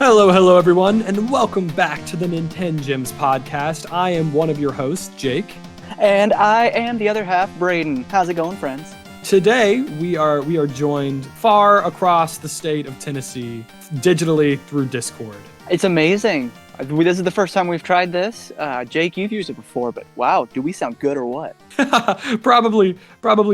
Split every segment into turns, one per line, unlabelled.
Hello, everyone, and welcome back to the Nintendo Gems podcast. I am one of your hosts, Jake.
And I am the other half, Braydon. How's it going, friends?
Today, we are joined far across the state of Tennessee, digitally through Discord.
It's amazing. This is the first time we've tried this. Jake, you've used it before, but wow, do we sound good or what?
Probably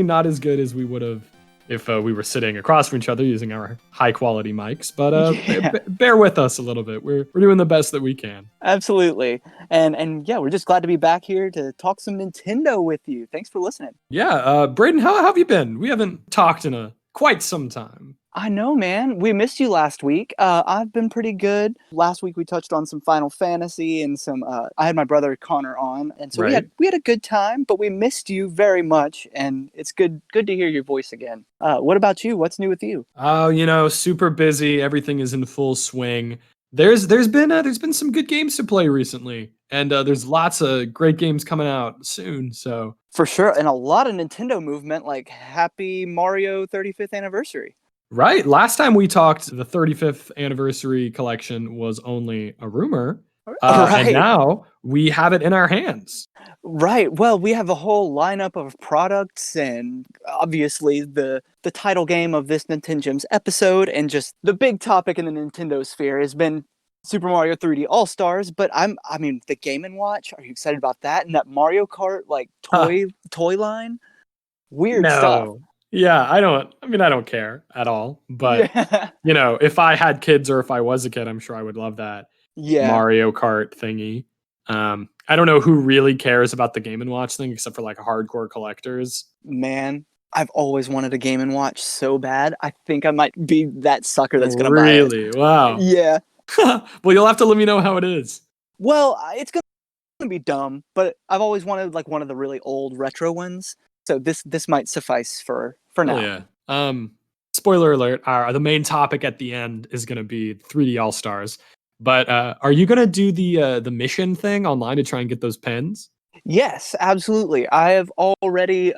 not as good as we would have if we were sitting across from each other using our high-quality mics, but bear with us a little bit. We're doing the best that we can.
Absolutely. And yeah, we're just glad to be back here to talk some Nintendo with you. Thanks for listening.
Yeah, Braydon, how have you been? We haven't talked in quite some time.
I know, man. We missed you last week. I've been pretty good. Last week we touched on some Final Fantasy and some. I had my brother Connor on, and so
Right.
we had a good time. But we missed you very much, and it's good to hear your voice again. What about you? What's new with you?
Oh, super busy. Everything is in full swing. There's been some good games to play recently, and there's lots of great games coming out soon. So
For sure, and a lot of Nintendo movement. Like happy Mario 35th anniversary.
right, last time we talked, the 35th anniversary collection was only a rumor, and
Right.
now we have it in our hands.
Right. Well, we have a whole lineup of products, and obviously the title game of this Nintendo Gems episode, and just the big topic in the Nintendo sphere has been Super Mario 3D All Stars. But I mean, the Game and Watch. Are you excited about that? And that Mario Kart like toy line. Weird stuff.
No. Yeah, I don't care at all. But
Yeah.
if I had kids or if I was a kid, I'm sure I would love that
Yeah.
Mario Kart thingy. I don't know who really cares about the Game & Watch thing except for like hardcore collectors.
Man, I've always wanted a Game and Watch so bad. I think I might be that sucker that's gonna buy it.
Really? Wow.
Yeah.
Well, you'll have to let me know how it is.
Well, it's gonna be dumb, but I've always wanted like one of the really old retro ones. So this might suffice for now.
Oh, yeah. Spoiler alert, the main topic at the end is going to be 3D All-Stars. But are you going to do the mission thing online to try and get those pens?
Yes, absolutely. I have already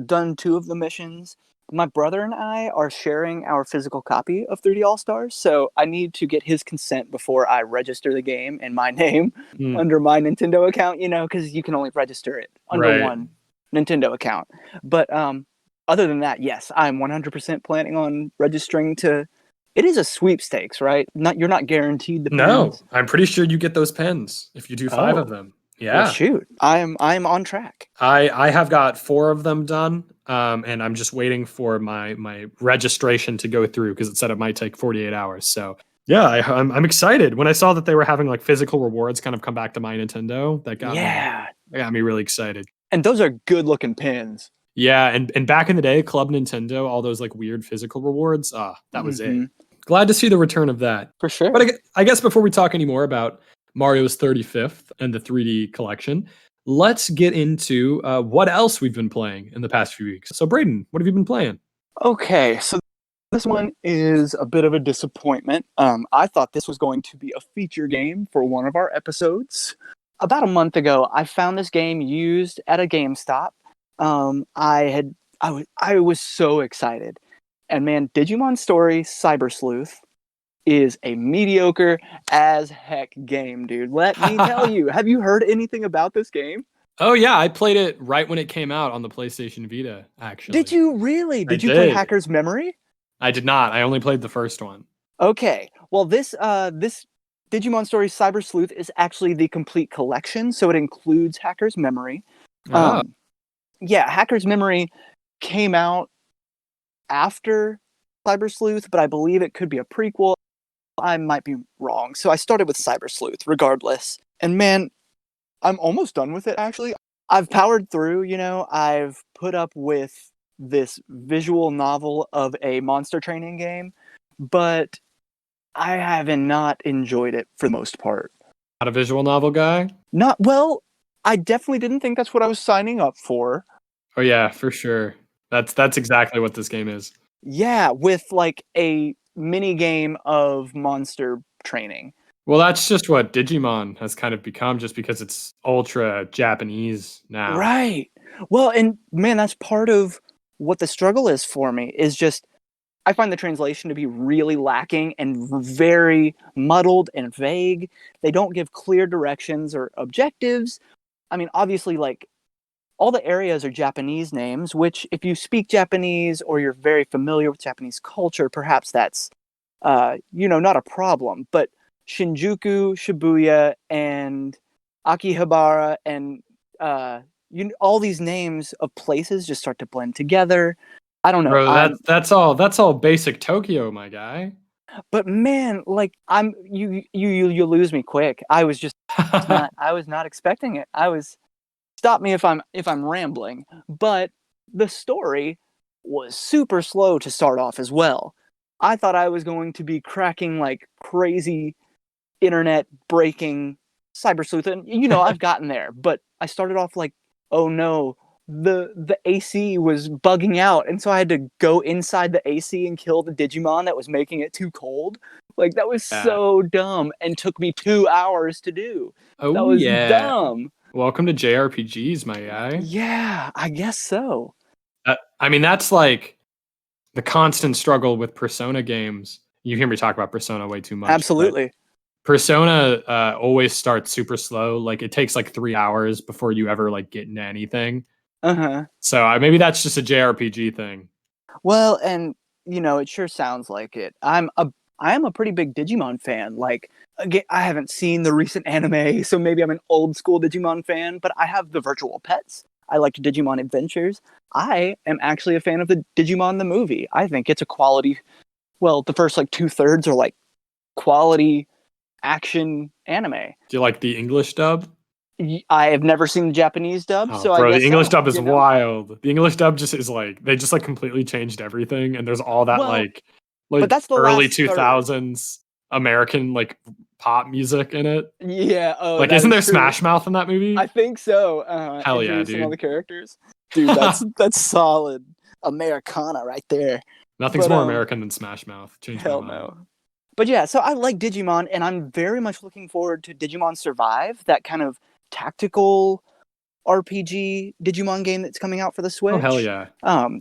done 2 of the missions. My brother and I are sharing our physical copy of 3D All Stars, so I need to get his consent before I register the game in my name
Mm,
under my Nintendo account, because you can only register it under
Right.
one Nintendo account. But other than that, yes, I'm 100% planning on registering to. It is a sweepstakes, right? You're not guaranteed the
No,
pens.
I'm pretty sure you get those pens if you do 5 of
Oh,
them.
well,
Yeah.
shoot, I'm on track.
I have got 4 of them done, and I'm just waiting for my registration to go through because it said it might take 48 hours. So yeah, I'm excited. When I saw that they were having like physical rewards kind of come back to my Nintendo, that got me really excited.
And those are good looking pins.
Yeah, and back in the day, Club Nintendo, all those like weird physical rewards, that was it.
Mhm.
Glad to see the return of that.
For sure.
But I guess before we talk any more about Mario's 35th and the 3D collection, let's get into what else we've been playing in the past few weeks. So, Braydon, what have you been playing?
Okay, so this one is a bit of a disappointment. I thought this was going to be a feature game for one of our episodes. About a month ago, I found this game used at a GameStop. I was so excited. And man, Digimon Story Cyber Sleuth is a mediocre as heck game, dude. Let me tell you. Have you heard anything about this game?
Oh, yeah, I played it right when it came out on the PlayStation Vita, actually.
Did you really?
I
Did you play
did.
Hacker's Memory?
I did not. I only played the first one.
Okay. Well, this Digimon Story Cyber Sleuth is actually the complete collection, so it includes Hacker's Memory.
Oh,
Yeah, Hacker's Memory came out after Cyber Sleuth, but I believe it could be a prequel. I might be wrong. So I started with Cyber Sleuth regardless. And man, I'm almost done with it actually. I've powered through, I've put up with this visual novel of a monster training game, but I haven't not enjoyed it for the most part.
not a visual novel guy?
Not well, I definitely didn't think that's what I was signing up for.
Oh, yeah, for sure. That's exactly what this game is.
Yeah, with like a mini game of monster training.
Well, that's just what Digimon has kind of become just because it's ultra Japanese now.
Right. Well, and man, that's part of what the struggle is for me is just I find the translation to be really lacking and very muddled and vague. They don't give clear directions or objectives. I mean, obviously, like, all the areas are Japanese names, which if you speak Japanese or you're very familiar with Japanese culture, perhaps that's, not a problem. But Shinjuku, Shibuya, and Akihabara, and all these names of places just start to blend together. I don't know.
Bro, that's all basic Tokyo, my guy.
But man, like you lose me quick. I was not expecting it. Stop me if I'm rambling, but the story was super slow to start off as well. I thought I was going to be cracking like crazy internet breaking cyber sleuth, and I've gotten there, but I started off like, oh no, the AC was bugging out, and so I had to go inside the AC and kill the Digimon that was making it too cold. Like, that was
Yeah.
so dumb and took me 2 hours to do. That
Oh
was
yeah.
dumb.
Welcome to JRPGs, my guy.
Yeah, I guess so.
I mean, that's like the constant struggle with Persona games. You hear me talk about Persona way too much, but
Absolutely.
Persona always starts super slow. Like, it takes like 3 hours before you ever like get into anything.
Uh-huh.
So maybe that's just a JRPG thing.
Well, and it sure sounds like it. I am a pretty big Digimon fan. Like, again, I haven't seen the recent anime, so maybe I'm an old school Digimon fan, but I have the virtual pets. I like Digimon Adventures. I am actually a fan of the Digimon the movie. I think it's a quality, well, the first like 2/3 are like quality action anime.
Do you like the English dub?
I have never seen the Japanese dub,
Oh,
so I
bro, the
guess
English
so,
dub is wild. The English dub just is like they just like completely changed everything, and there's all that
Well,
like
but that's the
early
last third.
2000s American like pop music in it.
Yeah, oh,
Like,
that
isn't
is
there
true.
Smash Mouth in that movie?
I think so.
Hell yeah,
Introducing all
dude.
the characters. Dude, that's solid Americana right there.
Nothing's
But
more American than Smash Mouth. Changed my
hell
mind.
no. But yeah, so I like Digimon, and I'm very much looking forward to Digimon Survive, that kind of tactical RPG Digimon game that's coming out for the
Oh hell
Switch.
yeah.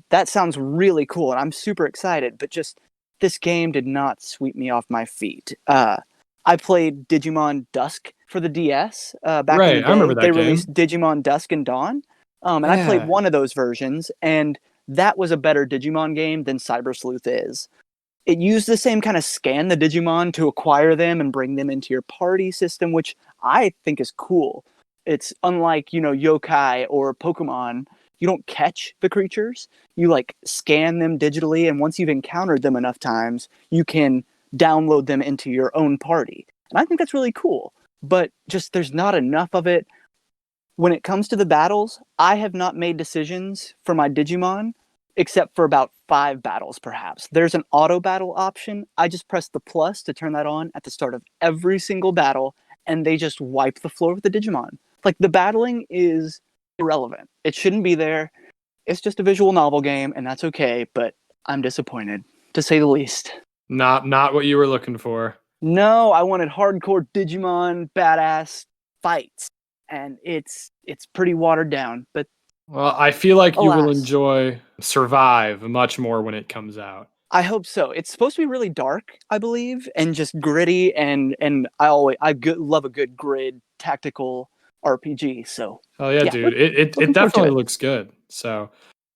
That sounds really cool, and I'm super excited. But just this game did not sweep me off my feet. I played Digimon Dusk for the DS back in the
Right, I remember
day. They
that game.
released Digimon Dusk and Dawn, and I played
Yeah.
one of those versions, and that was a better Digimon game than Cyber Sleuth is. It used the same kind of scan the Digimon to acquire them and bring them into your party system, which I think is cool. It's unlike, yokai or Pokemon. You don't catch the creatures. You like scan them digitally, and once you've encountered them enough times, you can download them into your own party. And I think that's really cool. But just there's not enough of it. When it comes to the battles, I have not made decisions for my Digimon except for about 5 battles, perhaps. There's an auto battle option. I just press the plus to turn that on at the start of every single battle, and they just wipe the floor with the Digimon. Like, the battling is irrelevant. It shouldn't be there. It's just a visual novel game, and that's okay, but I'm disappointed, to say the least.
Not what you were looking for.
No, I wanted hardcore Digimon badass fights, and it's pretty watered down, but
Well, I feel like you will
alas.
enjoy Survive much more when it comes out.
I hope so. It's supposed to be really dark, I believe, and just gritty, and love a good grid tactical RPG. So
Oh yeah,
yeah,
dude. It
looking forward to
definitely
it.
looks good. So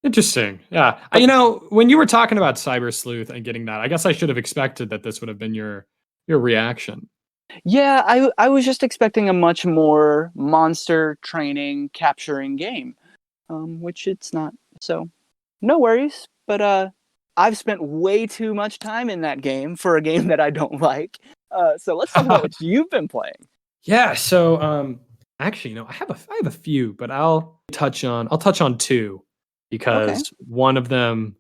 interesting. Yeah.
But
When you were talking about Cyber Sleuth and getting that, I guess I should have expected that this would have been your reaction.
yeah, I was just expecting a much more monster training capturing game, which it's not. So no worries. But I've spent way too much time in that game for a game that I don't like. So let's talk about what you've been playing.
Yeah, so actually, I have a few, but I'll touch on two
Okay.
because one of them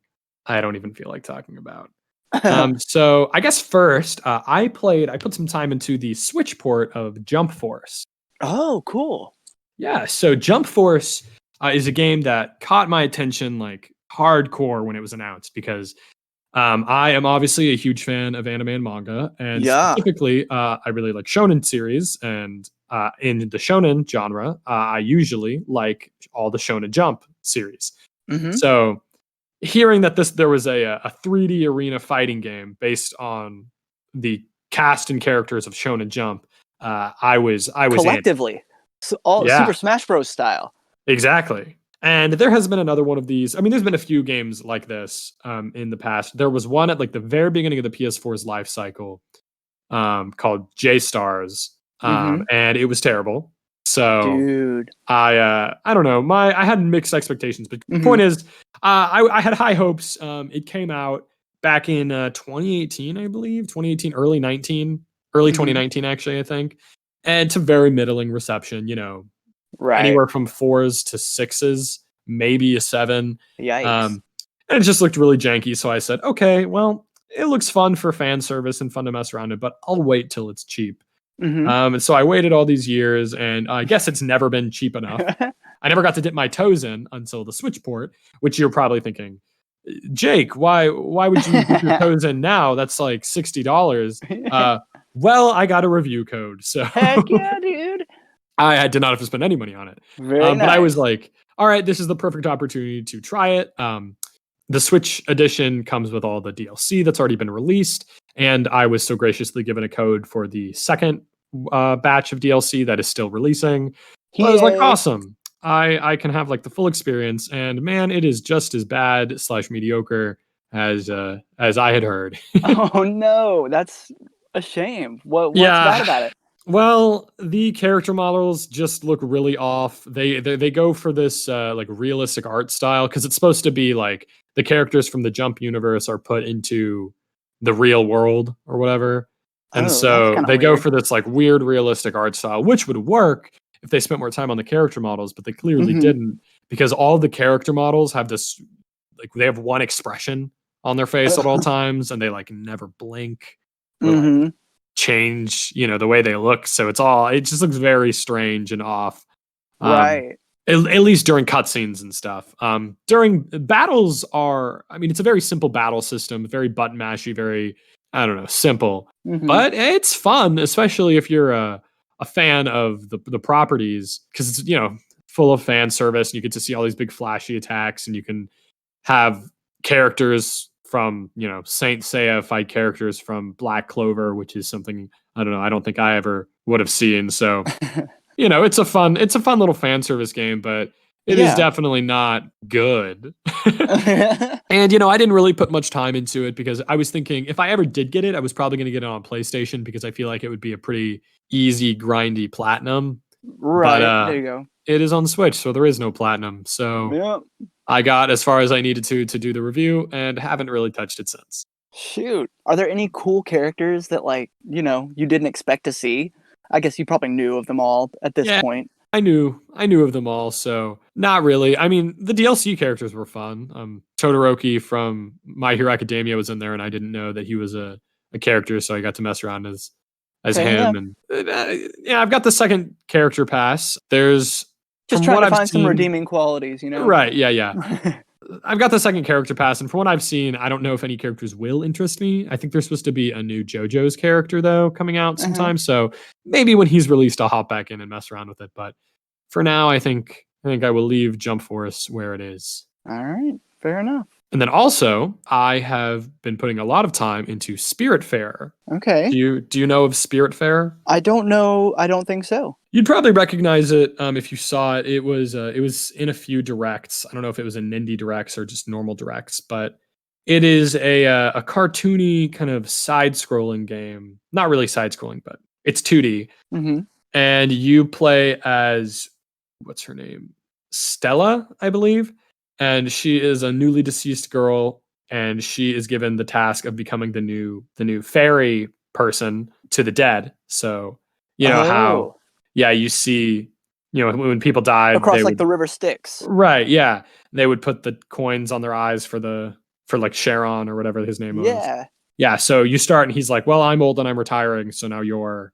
I don't even feel like talking about. So I guess first, I put some time into the Switch port of Jump Force.
Oh, cool.
Yeah, so Jump Force is a game that caught my attention like hardcore when it was announced because I am obviously a huge fan of anime and manga, and
Yeah.
specifically, I really like shonen series. And in the shonen genre, I usually like all the Shonen Jump series.
Mm-hmm.
So hearing that there was a 3D arena fighting game based on the cast and characters of Shonen Jump, I was in.
Collectively, so all
Yeah,
Super Smash Bros. Style.
exactly. And there has been another one of these. I mean, there's been a few games like this in the past. There was one at like the very beginning of the PS4's life cycle called J Stars,
Mm-hmm.
and it was terrible. So
Dude.
I don't know. I had mixed expectations, but the
Mm-hmm.
point is, I had high hopes. It came out back in 2018, I believe, 2018, early
Mm-hmm.
2019, actually, I think, and to very middling reception.
Right.
Anywhere from 4s to 6s, maybe a 7.
Yikes.
Um, and it just looked really janky. So I said, okay, well, it looks fun for fan service and fun to mess around it, but I'll wait till it's cheap.
Mm-hmm.
And so I waited all these years, and I guess it's never been cheap enough. I never got to dip my toes in until the Switch port, which you're probably thinking, Jake, why would you dip your toes in now? That's like $60. Well, I got a review code, so
Heck yeah, dude.
I did not have to spend any money on it.
Very
But I was
nice.
like, all right, this is the perfect opportunity to try it. The Switch edition comes with all the DLC that's already been released, and I was so graciously given a code for the second batch of DLC that is still releasing. So I was like,
Yay.
awesome. I can have like the full experience, and man, it is just as bad / mediocre as I had heard.
Oh no, that's a shame. What's bad
Yeah.
about it?
Well, the character models just look really off. They go for this like realistic art style because it's supposed to be like the characters from the Jump universe are put into the real world or whatever. And
Oh, that's
so
kind of
they go
weird.
for this like weird realistic art style, which would work if they spent more time on the character models, but they clearly
Mm-hmm.
didn't because all the character models have this like they have one expression on their face at all times and they like never blink or like
Mm-hmm.
change, the way they look. So it just looks very strange and off. Um,
Right.
at least during cutscenes and stuff. During battles I mean, it's a very simple battle system, very button mashy, very, I don't know, simple,
Mm-hmm.
but it's fun, especially if you're a fan of the properties because it's, full of fan service and you get to see all these big flashy attacks and you can have characters from Saint Seiya fight characters from Black Clover, which is something I don't know. I don't think I ever would have seen. So it's a fun little fan service game, but it is
Yeah.
definitely not good. And I didn't really put much time into it because I was thinking if I ever did get it, I was probably going to get it on PlayStation because I feel like it would be a pretty easy, grindy platinum. But
Right. There you go.
it is on Switch, so there is no platinum. So
Yep.
I got as far as I needed to do the review and haven't really touched it since.
Shoot. Are there any cool characters that you didn't expect to see? I guess you probably knew of them all at this
Yeah,
point.
I knew of them all, so not really. I mean, the DLC characters were fun. Todoroki from My Hero Academia was in there, and I didn't know that he was a character, so I got to mess around as
Okay, yeah.
him. And yeah, I've got the second character pass. There's
Just
from
trying
what
to
I've
find some
seen,
redeeming qualities,
right? Yeah. I've got the second character pass, and from what I've seen, I don't know if any characters will interest me. I think there's supposed to be a new JoJo's character though coming out
Uh-huh.
sometime, so maybe when he's released, I'll hop back in and mess around with it. But for now, I think I will leave Jump Force where it is.
All right. Fair enough.
And then also, I have been putting a lot of time into Spiritfarer.
Okay.
Do you know of Spiritfarer?
I don't know. I don't think so.
You'd probably recognize it if you saw it. It was in a few directs. I don't know if it was in indie directs or just normal directs, but it is a cartoony kind of side-scrolling game. Not really side-scrolling, but it's 2D,
Mm-hmm.
and you play as what's her name, Stella, I believe, and she is a newly deceased girl, and she is given the task of becoming the new fairy person to the dead. So how
Oh.
yeah, you see, when people died,
Across
they
like
would
the river Styx.
right, yeah, they would put the coins on their eyes for like Sharon or whatever his name was.
Yeah.
Yeah, so you start and he's like, "Well, I'm old and I'm retiring, so now you're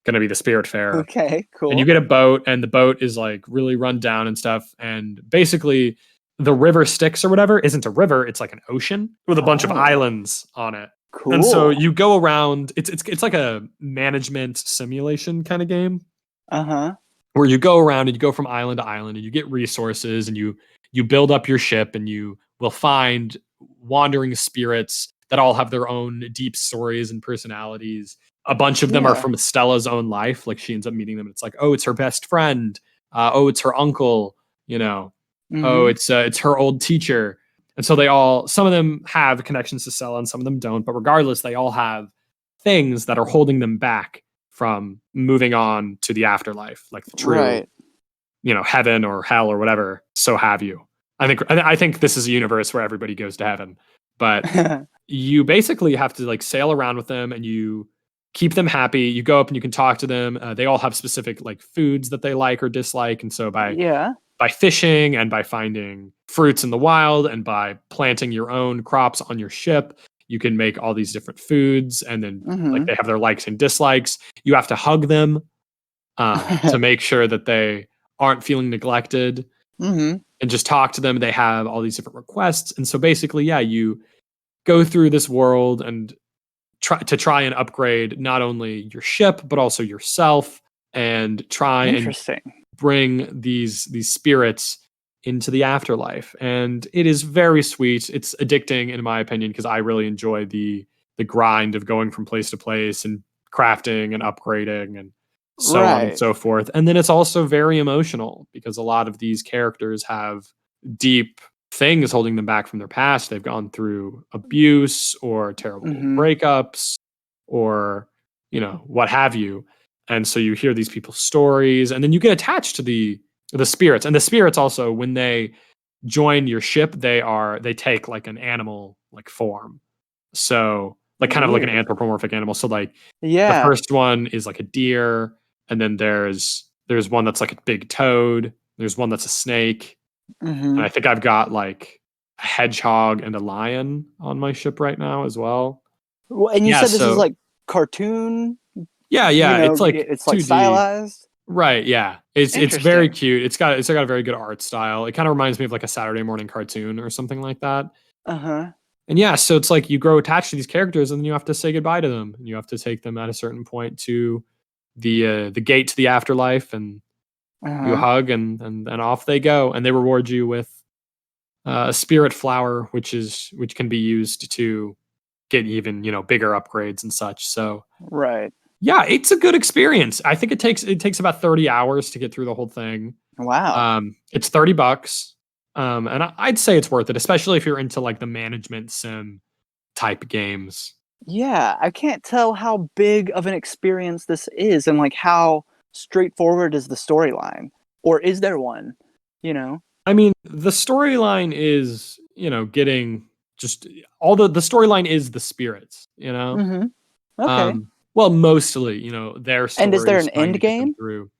gonna be the Spiritfarer."
Okay.
And you
Cool.
get a boat, and the boat is like really run down and stuff. And basically, the river Styx or whatever isn't a river; it's like an ocean with a bunch of
Oh.
islands on it. And so
Cool.
you go around. It's like a management simulation kind of game
Uh-huh.
where you go around and you go from island to island and you get resources and you build up your ship and you will find wandering spirits that all have their own deep stories and personalities. A bunch of them are from Stella's own life. Like she ends up meeting them. And it's like, oh, it's her best friend. Oh, it's her uncle. You know, oh, it's her old teacher. And so some of them have connections to Stella and some of them don't. But regardless, they all have things that are holding them back from moving on to the afterlife, like the true, heaven or hell or whatever. So have you? I think this is a universe where everybody goes to heaven, but you basically have to like sail around with them and you keep them happy. You go up and you can talk to them. They all have specific like foods that they like or dislike, and so by fishing and by finding fruits in the wild and by planting your own crops on your ship, you can make all these different foods. And then like they have their likes and dislikes. You have to hug them to make sure that they aren't feeling neglected, and just talk to them. They have all these different requests. And so basically, you go through this world and try and upgrade not only your ship, but also yourself, and try and bring these spirits into the afterlife. And it is very sweet. It's addicting in my opinion, because I really enjoy the grind of going from place to place and crafting and upgrading and so on and so forth. And then it's also very emotional because a lot of these characters have deep things holding them back from their past. They've gone through abuse or terrible breakups or, what have you. And so you hear these people's stories, and then you get attached to the spirits. And the spirits also, when they join your ship, they take like an animal like form. So like kind of like an anthropomorphic animal. So like the first one is like a deer, and then there's one that's like a big toad. There's one that's a snake. And I think I've got like a hedgehog and a lion on my ship right now as well.
Well, and you said this is like cartoon.
Yeah, it's like
stylized.
Right, yeah. It's very cute. It's got a very good art style. It kind of reminds me of like a Saturday morning cartoon or something like that. And so it's like you grow attached to these characters, and then you have to say goodbye to them. And you have to take them at a certain point to the gate to the afterlife, and you hug, and off they go. And they reward you with a spirit flower, which can be used to get even bigger upgrades and such. So yeah, it's a good experience. I think it takes about 30 hours to get through the whole thing.
Wow.
It's $30. And I'd say it's worth it, especially if you're into like the management sim type games.
Yeah, I can't tell how big of an experience this is, and like how straightforward is the storyline, or is there one?
I mean, the storyline is getting just all the storyline is the spirits.
Okay.
Well, mostly, their stories.
And is there an end game?
Through.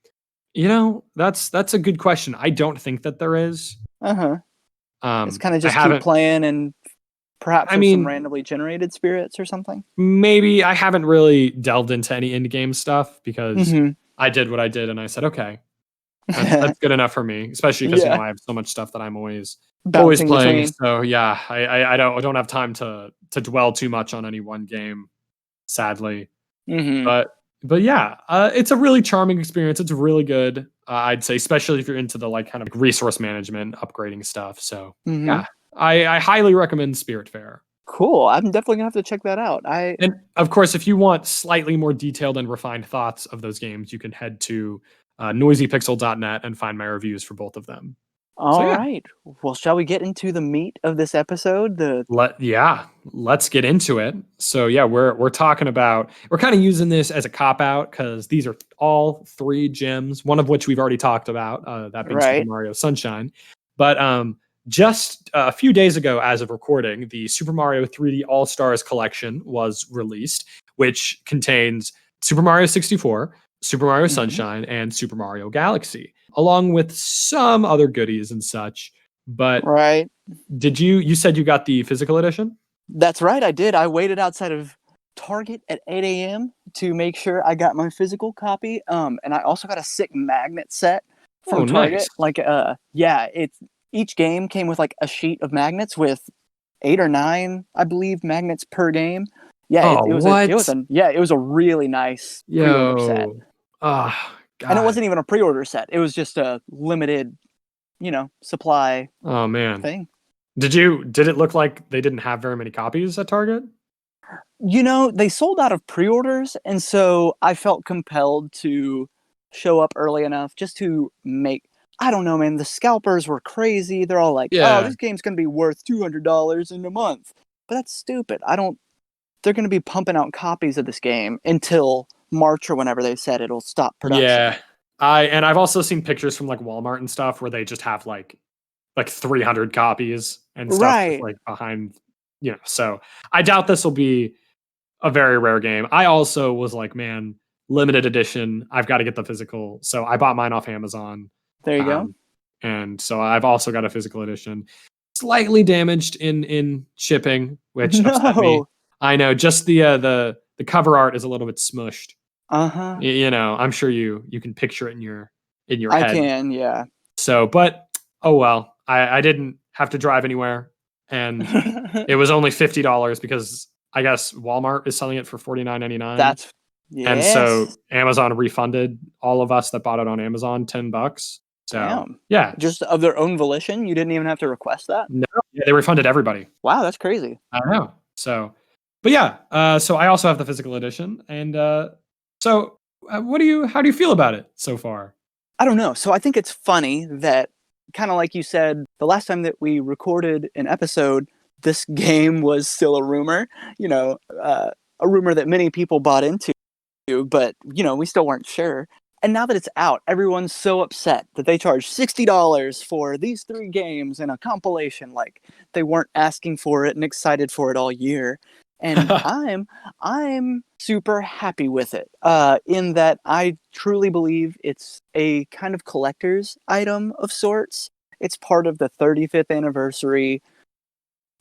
That's a good question. I don't think that there is.
It's kind of just keep playing, and perhaps some randomly generated spirits or something.
Maybe. I haven't really delved into any end game stuff because I did what I did, and I said, okay, that's good enough for me. Especially because I have so much stuff that I'm always playing. Between. So yeah, I don't have time to dwell too much on any one game, sadly. But yeah, it's a really charming experience. It's really good, I'd say, especially if you're into the like kind of resource management, upgrading stuff. So yeah, I highly recommend Spiritfarer.
Cool. I'm definitely gonna have to check that out.
And of course, if you want slightly more detailed and refined thoughts of those games, you can head to noisypixel.net and find my reviews for both of them.
All right. Well, shall we get into the meat of this episode?
Let's get into it. So yeah, we're talking about, we're kind of using this as a cop out because these are all 3 gems, one of which we've already talked about, that being Super Mario Sunshine. But just a few days ago, as of recording, the Super Mario 3D All Stars collection was released, which contains Super Mario 64, Super Mario Sunshine, and Super Mario Galaxy, along with some other goodies and such. But did you said you got the physical edition?
That's right, I did. I waited outside of Target at 8 a.m. to make sure I got my physical copy. And I also got a sick magnet set from Target. Nice. Each game came with like a sheet of magnets with 8 or 9, I believe, magnets per game. Yeah, it was a really nice pre-order set.
God.
And it wasn't even a pre-order set. It was just a limited, supply
thing. Did it look like they didn't have very many copies at Target?
They sold out of pre-orders, and so I felt compelled to show up early enough just to make. I don't know, man. The scalpers were crazy. They're all like, "Oh,
Yeah.
this game's gonna be worth $200 in a month," but that's stupid. I don't. They're gonna be pumping out copies of this game until March or whenever they said it'll stop production.
Yeah. I've also seen pictures from like Walmart and stuff where they just have like 300 copies and stuff just
Right.
like behind, so I doubt this will be a very rare game. I also was like, man, limited edition. I've got to get the physical. So I bought mine off Amazon.
There you go.
Um, and so I've also got a physical edition. Slightly damaged in shipping, which upset me.
No.
I know, just the cover art is a little bit smushed.
Uh-huh.
I'm sure you can picture it in your
I
head.
can, yeah.
So, but oh well. I didn't have to drive anywhere, and it was only $50 because I guess Walmart is selling it for $49.99.
That's
And so
yes.
Amazon refunded all of us that bought it on Amazon $10. So
Damn.
yeah,
Just of their own volition? You didn't even have to request that?
no, yeah, they refunded everybody.
Wow, that's crazy.
I know. So, but yeah, so I also have the physical edition, and so how do you feel about it so far?
I don't know. So I think it's funny that, kind of like you said, the last time that we recorded an episode, this game was still a rumor, a rumor that many people bought into, but, we still weren't sure. And now that it's out, everyone's so upset that they charged $60 for these 3 games and a compilation. Like, they weren't asking for it and excited for it all year. And I'm super happy with it, in that I truly believe it's a kind of collector's item of sorts. It's part of the 35th anniversary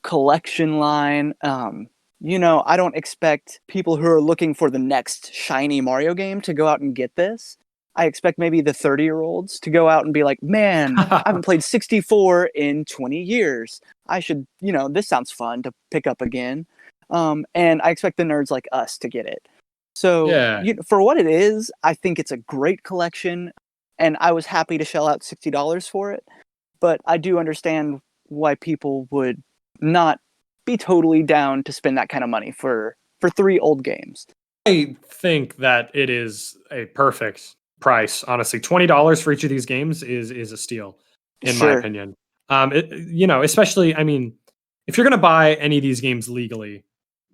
collection line. I don't expect people who are looking for the next shiny Mario game to go out and get this. I expect maybe the 30-year-olds to go out and be like, man, I haven't played 64 in 20 years. I should, this sounds fun to pick up again. And I expect the nerds like us to get it. So
Yeah.
for what it is, I think it's a great collection, and I was happy to shell out $60 for it. But I do understand why people would not be totally down to spend that kind of money for 3 old games.
I think that it is a perfect price. Honestly, $20 for each of these games is a steal, in my opinion. Especially, I mean, if you're going to buy any of these games legally,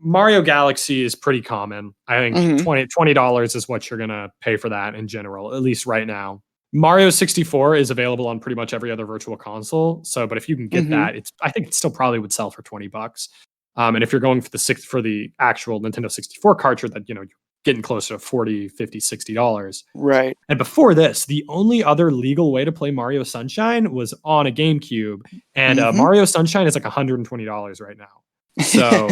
Mario Galaxy is pretty common. I think $20 is what you're going to pay for that in general, at least right now. Mario 64 is available on pretty much every other virtual console. So, but if you can get that, I think it still probably would sell for $20. And if you're going for the actual Nintendo 64 cartridge, that you're getting closer to $40, $50, $60.
Right.
And before this, the only other legal way to play Mario Sunshine was on a GameCube, and Mario Sunshine is like $120 right now. So,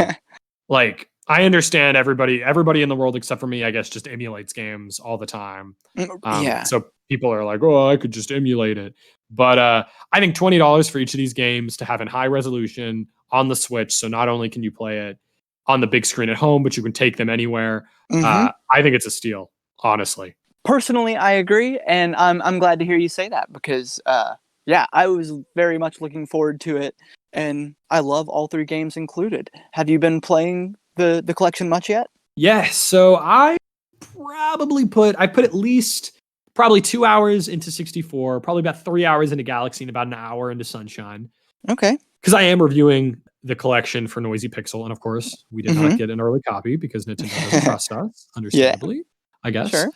like, I understand everybody in the world except for me, I guess, just emulates games all the time.
Yeah.
So people are like, "Oh, I could just emulate it." But I think $20 for each of these games to have in high resolution on the Switch, so not only can you play it on the big screen at home, but you can take them anywhere. I think it's a steal, honestly.
Personally, I agree, and I'm glad to hear you say that because, I was very much looking forward to it, and I love all 3 games included. Have you been playing the collection much yet?
Yes, so I put at least probably 2 hours into 64, probably about 3 hours into Galaxy, and about an hour into Sunshine.
Okay.
Because I am reviewing the collection for Noisy Pixel, and of course, we did not get an early copy because Nintendo doesn't trust us, understandably, I guess.
Sure.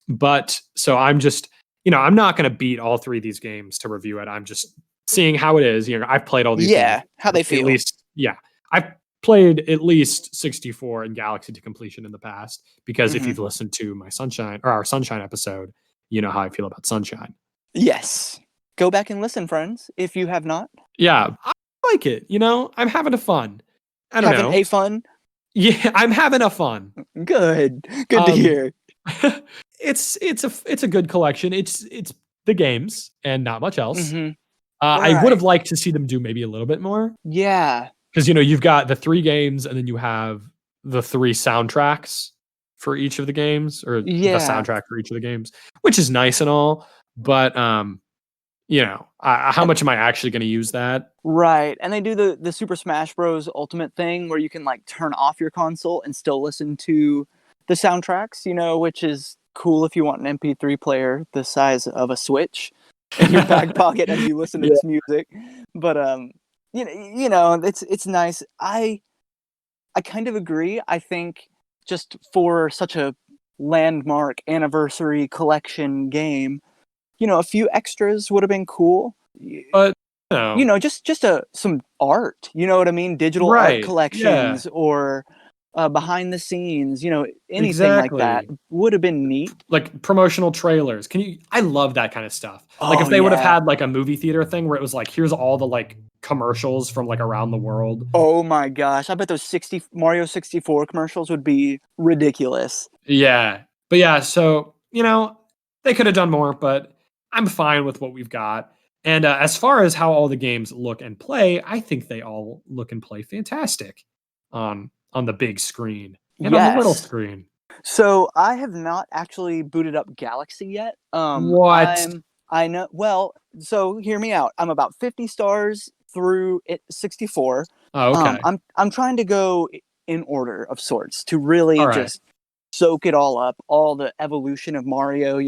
But so I'm just, I'm not going to beat all 3 of these games to review it. I'm just seeing how it is. I've played all these games.
How they feel.
At least, I've played at least 64 and Galaxy to completion in the past, because if you've listened to my our Sunshine episode, you know how I feel about Sunshine.
Yes. Go back and listen, friends, if you have not.
Yeah, I like it. I'm having a fun. I don't know.
Having a fun?
Yeah, I'm having a fun.
Good to hear.
It's a good collection. It's the games and not much else.
Right.
I would have liked to see them do maybe a little bit more.
Yeah.
Because you've got the 3 games, and then you have the 3 soundtracks for each of the games, or the soundtrack for each of the games, which is nice and all. But how much am I actually going to use that?
Right. And they do the Super Smash Bros. Ultimate thing where you can like turn off your console and still listen to the soundtracks, which is cool if you want an MP3 player the size of a Switch in your back pocket as you listen to
Yeah.
this music. But it's nice. I kind of agree. I think just for such a landmark anniversary collection game, a few extras would have been cool.
But
Just some art. You know what I mean? Digital art
right. Yeah.
collections or behind the scenes. Anything like that
Exactly.
would have been neat.
Like promotional trailers. I love that kind of stuff. Like if
Oh
they would have
yeah.
had like a movie theater thing where it was like, here's all the like commercials from like around the world.
Oh my gosh! I bet those Mario 64 commercials would be ridiculous.
Yeah. But yeah, so, they could have done more, but I'm fine with what we've got. And as far as how all the games look and play, I think they all look and play fantastic on the big screen and on the little
Yes.
screen.
So I have not actually booted up Galaxy yet.
What?
I know. Well, so hear me out. I'm about 50 stars through 64.
Oh, okay.
I'm trying to go in order of sorts to really
All right.
just soak it all up, all the evolution of Mario.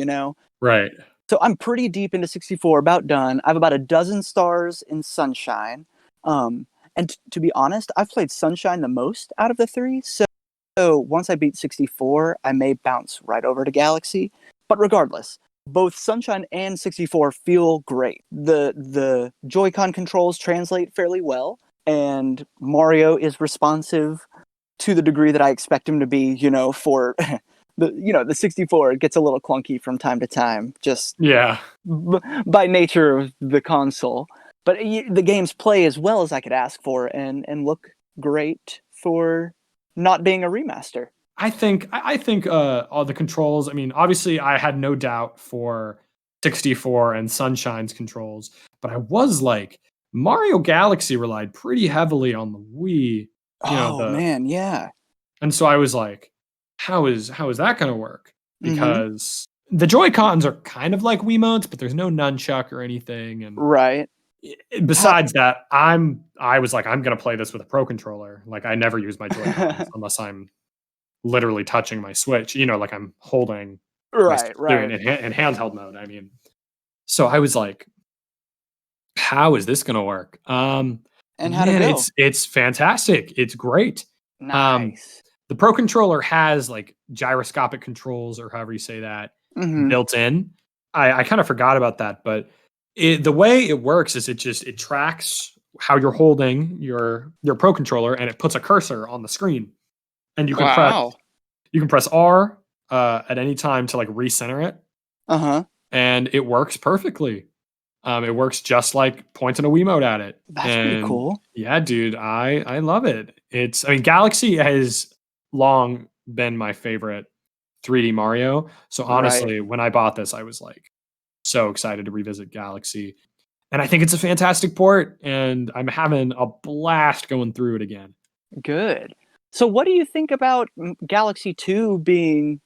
Right.
So I'm pretty deep into 64, about done. I have about a dozen stars in Sunshine. And to be honest, I've played Sunshine the most out of the three. So once I beat 64, I may bounce right over to Galaxy. But regardless, both Sunshine and 64 feel great. The Joy-Con controls translate fairly well, and Mario is responsive to the degree that I expect him to be, for the 64. It gets a little clunky from time to time, just
Yeah.
by nature of the console. But the games play as well as I could ask for and look great for not being a remaster.
I think all the controls, I mean, obviously I had no doubt for 64 and Sunshine's controls, but I was like Mario Galaxy relied pretty heavily on the Wii,
Oh man, yeah.
and so I was like, how is that going to work?
Mm-hmm.
Because the Joy-Cons are kind of like Wiimotes, but there's no nunchuck or anything, and
Right.
besides that, I was like, I'm going to play this with a Pro controller. Like I never use my Joy-Cons unless I'm literally touching my Switch, like I'm holding my Switch
Right.
in handheld mode. I mean, so I was like, how is this going to work?
And how'd it
Man,
go?
it's fantastic. It's great.
Nice.
The Pro controller has like gyroscopic controls or however you say that
Mm-hmm.
built in. I kind of forgot about that, but the way it works is it tracks how you're holding your Pro controller and it puts a cursor on the screen, and you can press R at any time to like recenter it,
Uh-huh.
and it works perfectly. It works just like pointing a Wiimote at it.
That's pretty
And
cool.
yeah, dude, I love it. I mean, Galaxy has long been my favorite 3D Mario. So
Right.
honestly, when I bought this, I was like so excited to revisit Galaxy. And I think it's a fantastic port, and I'm having a blast going through it again.
Good. So what do you think about Galaxy 2 being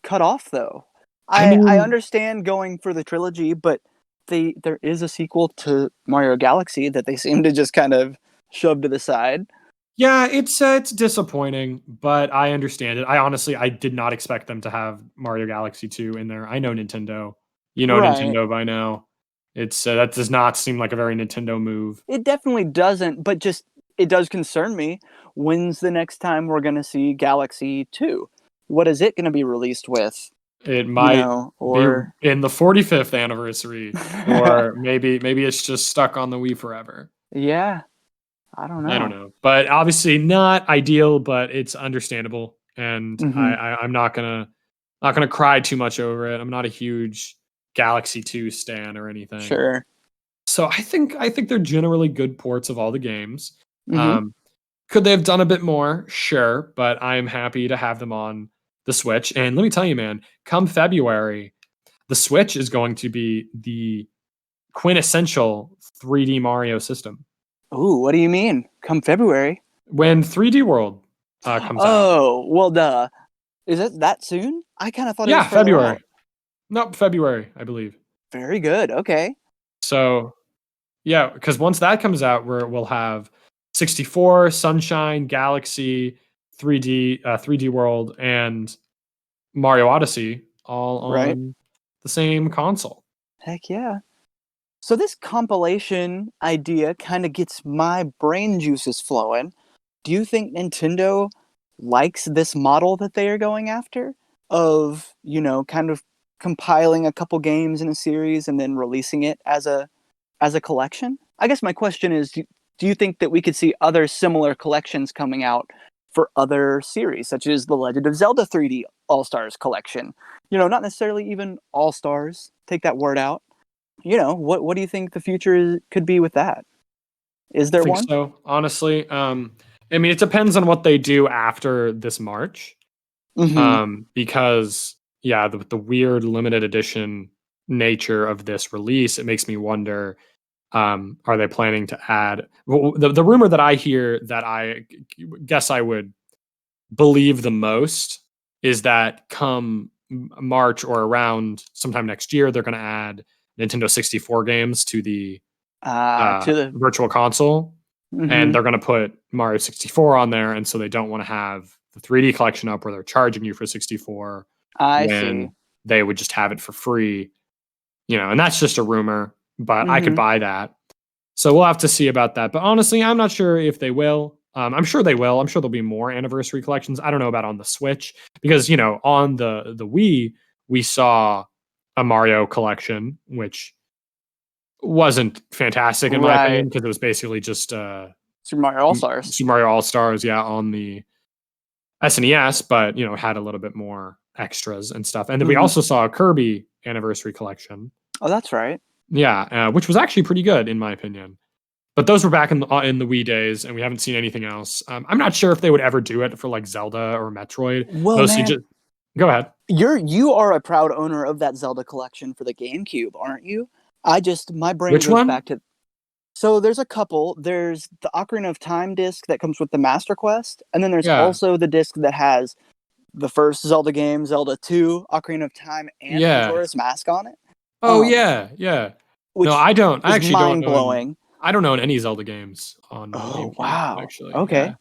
cut off though?
I
I
mean,
understand going for the trilogy, but there is a sequel to Mario Galaxy that they seem to just kind of shove to the side.
yeah, it's disappointing, but I understand it. I did not expect them to have Mario Galaxy 2 in there. I know Nintendo. You know
Right.
Nintendo by now. It's that does not seem like a very Nintendo move.
It definitely doesn't, but just it does concern me. When's the next time we're going to see Galaxy 2? What is it going to be released with?
It might be
Or
in the 45th anniversary, or maybe it's just stuck on the Wii forever.
yeah, I don't
I don't
know.
know, but obviously not ideal, but it's understandable, and
Hmm.
I'm not gonna cry too much over it. I'm not a huge Galaxy 2 stan or anything.
Sure.
So I think they're generally good ports of all the games.
Hmm.
Um, could they have done a bit more? Sure, but I'm happy to have them on the Switch. And let me tell you, man, come February, the Switch is going to be the quintessential 3D Mario system.
Ooh, what do you mean? Come February?
When 3D World comes out,
Oh, well, duh. Is it that soon? I kind of thought it was
yeah,
further
February.
out.
Nope, February, I believe.
Very good. Okay.
So yeah, because once that comes out, we'll have 64, Sunshine, Galaxy, 3D World, and Mario Odyssey all
Right?
on the same console.
Heck yeah. So this compilation idea kind of gets my brain juices flowing. Do you think Nintendo likes this model that they are going after of, kind of compiling a couple games in a series and then releasing it as a collection? I guess my question is, do you think that we could see other similar collections coming out for other series, such as the Legend of Zelda 3D All-Stars collection? Not necessarily even All-Stars, take that word out. What do you think the future could be with that? Is
I
there
think
one?
so, honestly. I mean, it depends on what they do after this March.
Mm-hmm.
Because yeah, the weird limited edition nature of this release, it makes me wonder, are they planning to add the rumor that I hear that guess I would believe the most is that come March or around sometime next year, they're going to add Nintendo 64 games to the
To the.
virtual console, and
Mm-hmm.
they're going to put Mario 64 on there, and so they don't want to have the 3D collection up where they're charging you for 64
I see.
when they would just have it for free, and that's just a rumor, but I could
Mm-hmm.
buy that. So we'll have to see about that. But honestly, I'm not sure if they will. I'm sure they will. I'm sure there'll be more anniversary collections. I don't know about on the Switch because on the Wii we saw a Mario collection, which wasn't fantastic in my
Right.
opinion because it was basically just
Super Mario All Stars.
Super Mario All Stars, yeah, on the SNES, but had a little bit more extras and stuff. And then we
Mm-hmm.
also saw a Kirby anniversary collection,
Oh, that's right.
yeah, which was actually pretty good in my opinion. But those were back in the Wii days, and we haven't seen anything else. I'm not sure if they would ever do it for like Zelda or Metroid.
Well,
Mostly
man,
just go ahead.
you are a proud owner of that Zelda collection for the GameCube, aren't you? My brain
Which
goes
one?
back to. So there's a couple. There's the Ocarina of Time disc that comes with the Master Quest, and then there's
Yeah,
also the disc that has the first Zelda game, Zelda 2, Ocarina of Time, and
yeah.
Majora's Mask on it.
Oh
Um,
yeah, yeah. No,
which
I don't. I
is
actually don't
mind
own.
blowing.
I don't own any Zelda games on
Oh
GameCube.
wow.
Actually, yeah.
Okay.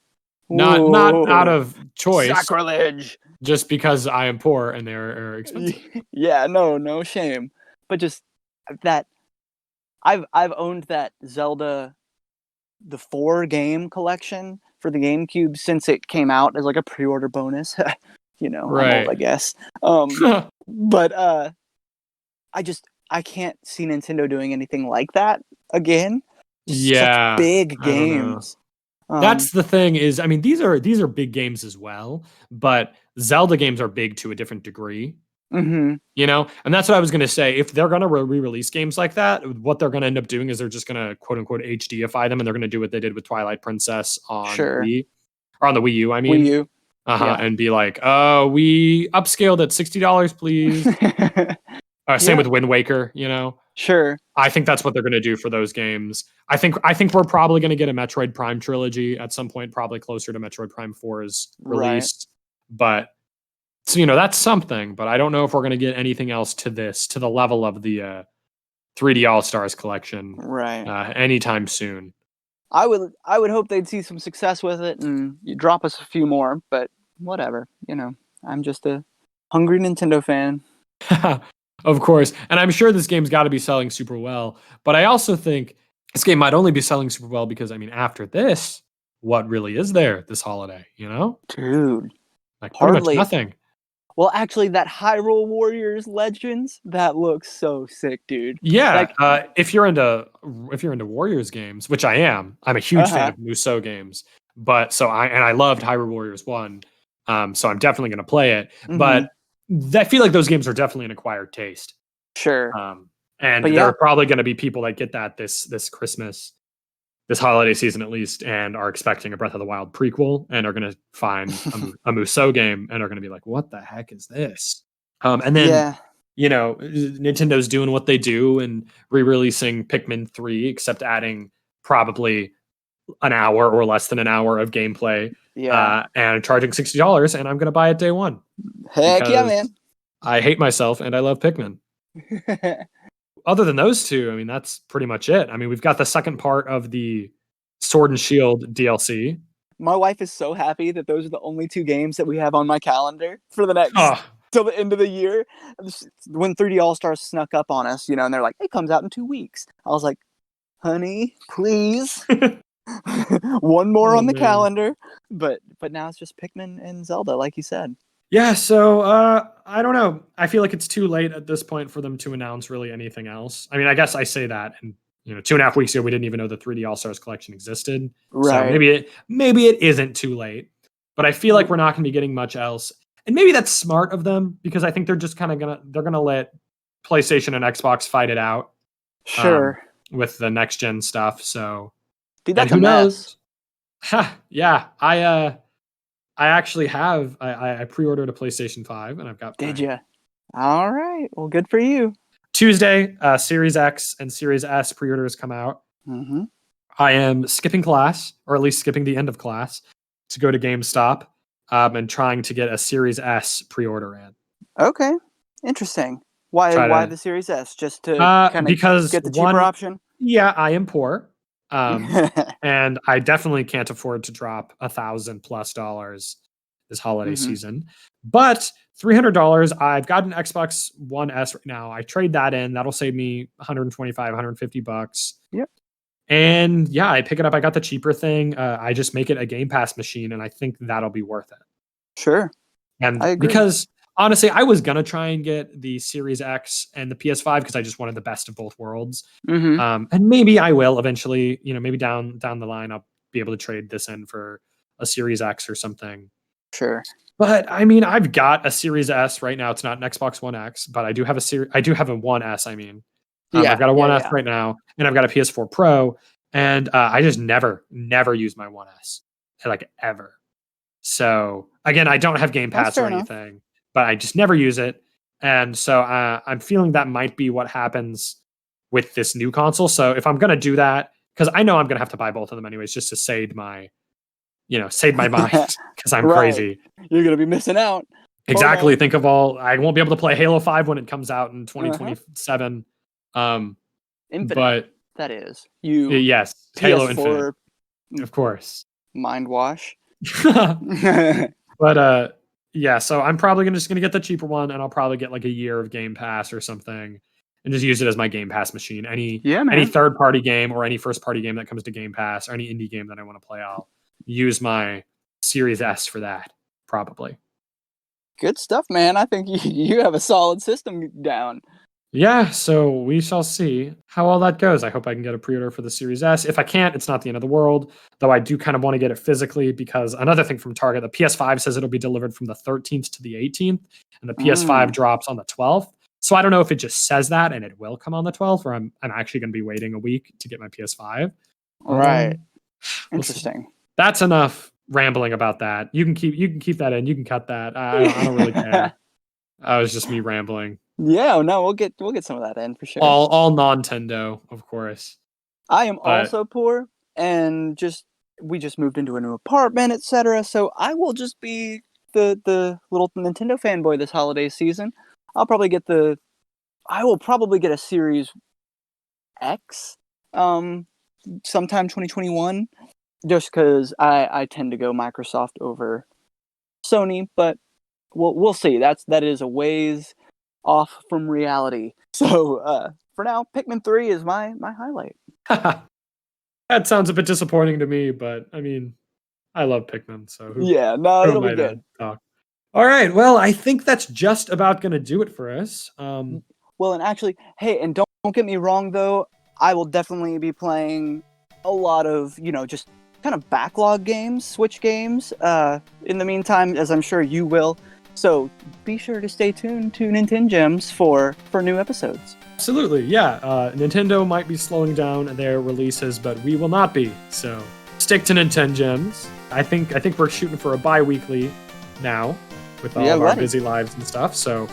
Not out
Whoa.
of choice,
Sacrilege.
just because I am poor and they're expensive.
Yeah, no shame. But just that I've owned that Zelda the 4 game collection for the GameCube since it came out as like a pre-order bonus. I'm old, I
Right.
guess. But I can't see Nintendo doing anything like that again. Just such
Yeah,
big
I don't know.
games.
That's the thing is, I mean, these are big games as well, but Zelda games are big to a different degree,
Mhm.
And that's what I was gonna say. If they're gonna re-release games like that, what they're gonna end up doing is they're just gonna quote unquote HDify them, and they're gonna do what they did with Twilight Princess on
Sure.
Wii or on the Wii U, I
Wii
mean,
U. Yeah.
and be like, we upscaled at $60, please. Same with
Yeah.
Wind Waker,
Sure.
I think that's what they're gonna do for those games. I think we're probably gonna get a Metroid Prime trilogy at some point, probably closer to Metroid Prime 4's
Right.
release. But so, that's something, but I don't know if we're gonna get anything else to the level of the 3D All Stars collection
Right.
anytime soon.
I would hope they'd see some success with it and you drop us a few more, but whatever. I'm just a hungry Nintendo fan.
Of course. And I'm sure this game's got to be selling super well. But I also think this game might only be selling super well because, I mean, after this, what really is there this holiday?
Dude,
Like pretty much
hardly.
nothing.
Well, actually, that Hyrule Warriors Legends, that looks so sick, dude.
Yeah,
Like,
if you're into Warriors games, which I am, I'm a huge fan
uh-huh.
of Musou games. But I loved Hyrule Warriors 1. So I'm definitely going to play it.
Mm-hmm.
But I feel like those games are definitely an acquired taste.
Sure.
And
But
there are
yeah,
probably going to be people that get that this Christmas, this holiday season at least, and are expecting a Breath of the Wild prequel, and are going to find a Musou game, and are going to be like, "What the heck is this?" And then
yeah,
Nintendo's doing what they do and re-releasing Pikmin 3, except adding probably an hour or less than an hour of gameplay,
yeah.
and charging $60, and I'm going to buy it day one
Heck yeah,
because
man.
I hate myself and I love Pikmin. other than those two, I mean, that's pretty much it. I mean, we've got the second part of the Sword and Shield DLC.
My wife is so happy that those are the only 2 games that we have on my calendar for the next
Oh,
till the end of the year. When 3D All Stars snuck up on us, and they're like, "It comes out in 2 weeks." I was like, "Honey, please, one more
Oh,
on the
man.
calendar." But now it's just Pikmin and Zelda, like you said.
Yeah, so I don't know. I feel like it's too late at this point for them to announce really anything else. I mean, I guess I say that, and 2.5 weeks ago we didn't even know the 3D All Stars collection existed. So
Right.
maybe it isn't too late. But I feel like we're not going to be getting much else, and maybe that's smart of them because I think they're just kind of gonna let PlayStation and Xbox fight it out.
Sure.
With the next gen stuff. So,
Dude,
and
that's a
who
mess.
knows? Yeah, I actually have I pre-ordered a PlayStation 5 and I've got
Did
my
you? All right. Well, good for you.
Tuesday, Series X and Series S pre-orders come out.
Mm-hmm.
I am skipping class, or at least skipping the end of class, to go to GameStop and trying to get a Series S pre-order in.
Okay. Interesting. Why the Series S? Just to kind of
because
get the cheaper option?
Yeah, I am poor. And I definitely can't afford to drop $1,000+ this holiday season. But $300, I've got an Xbox One S right now. I trade that in. That'll save me $125, $150.
Yep.
And yeah, I pick it up. I got the cheaper thing. I just make it a Game Pass machine, and I think that'll be worth it.
Sure.
And
I agree.
because honestly, I was gonna try and get the Series X and the PS5 because I just wanted the best of both worlds.
Mm-hmm.
And maybe I will eventually. Maybe down the line, I'll be able to trade this in for a Series X or something.
Sure.
But I mean, I've got a Series S right now. It's not an Xbox One X, but I do have a One S. I mean, I've got a One S right now, and I've got a PS4 Pro, and I just never use my One S, like ever. So again, I don't have Game Pass or anything, but I just never use it. And so I'm feeling that might be what happens with this new console. So if I'm going to do that, because I know I'm going to have to buy both of them anyways, just to save my mind because I'm crazy.
You're going to be missing out.
Exactly. Think of I won't be able to play Halo 5 when it comes out in 2027.
Infinite,
but
that is.
Yes, Halo Infinite. Of course.
Mind wash.
But yeah, so I'm probably just gonna get the cheaper one, and I'll probably get like a year of Game Pass or something, and just use it as my Game Pass machine. Any third party game or any first party game that comes to Game Pass or any indie game that I want to play, I'll use my Series S for that, probably.
Good stuff, man. I think you have a solid system down.
Yeah, so we shall see how all that goes. I hope I can get a pre-order for the Series S. If I can't, it's not the end of the world, though I do kind of want to get it physically because another thing from Target, the PS5 says it'll be delivered from the 13th to the 18th, and the PS5 drops on the 12th. So I don't know if it just says that and it will come on the 12th, or I'm actually going to be waiting a week to get my PS5.
Right. Interesting.
That's enough rambling about that. You can keep that in. You can cut that. I don't really care. It was just me rambling.
Yeah, no, we'll get some of that in for sure.
All Nintendo, of course.
I am also poor, and we just moved into a new apartment, etc. So I will just be the little Nintendo fanboy this holiday season. I will probably get a Series X, sometime 2021, just because I tend to go Microsoft over Sony, but we'll see. That is a ways off from reality. So for now, Pikmin 3 is my highlight.
That sounds a bit disappointing to me, but I mean, I love Pikmin, so
it'll be good.
All right, well, I think that's just about going to do it for us.
Well, and actually, hey, and don't get me wrong though, I will definitely be playing a lot of, just kind of backlog games, Switch games, in the meantime, as I'm sure you will. So be sure to stay tuned to Nintendo Gems for new episodes.
Absolutely, yeah. Nintendo might be slowing down their releases, but we will not be. So stick to Nintendo Gems. I think we're shooting for a bi-weekly now with all of our busy lives and stuff. So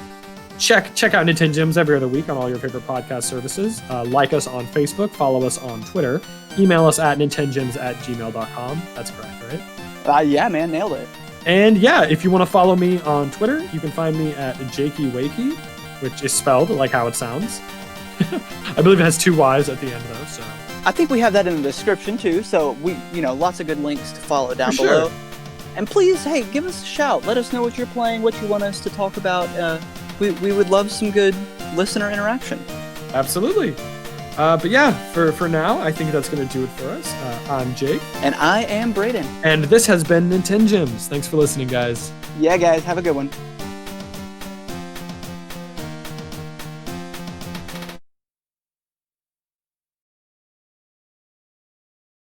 check out Nintendo Gems every other week on all your favorite podcast services. Like us on Facebook, follow us on Twitter, email us at nintendogems@gmail.com. That's correct, right?
Yeah, man, nailed it.
And yeah, if you want to follow me on Twitter, you can find me at JakeyWakey, which is spelled like how it sounds. I believe it has 2 Y's at the end though. So
I think we have that in the description too. So we, lots of good links to follow down
For
below.
sure.
And please, hey, give us a shout. Let us know what you're playing, what you want us to talk about. We would love some good listener interaction.
Absolutely. But yeah, for now, I think that's going to do it for us. I'm Jake.
And I am Braydon.
And this has been Nintengems. Thanks for listening, guys.
Yeah, guys, have a good one.